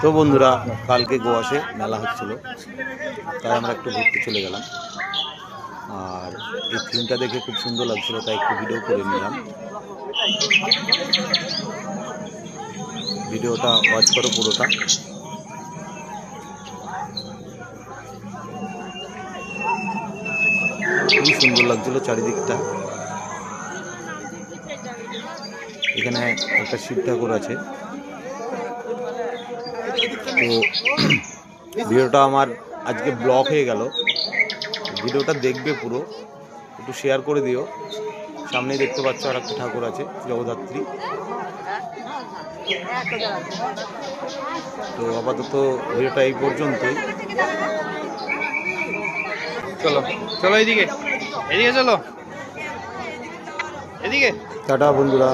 তো বন্ধুরা, কালকে গোয়াসে মেলা হচ্ছিল, তাই আমরা একটু ঘুরতে চলে গেলাম। আর এই থিমটা দেখে খুব সুন্দর লাগছিল, তাই একটু ভিডিও করে নিলাম। ভিডিওটা ওয়াচ করো পুরোটা। খুবই সুন্দর লাগছিল চারিদিকটা। এখানে একটা শিব ঠাকুর আছে। তো ভিডিওটা আমার আজকে ব্লক হয়ে গেল। ভিডিওটা দেখবে পুরো, একটু শেয়ার করে দিও। সামনেই দেখতে পাচ্ছ আর একটা ঠাকুর আছে, জগদ্ধাত্রী। তো আপাতত ভিডিওটা এই পর্যন্তই। চলো চলো এদিকে এদিকে চলো এদিকে। টাটা বন্ধুরা।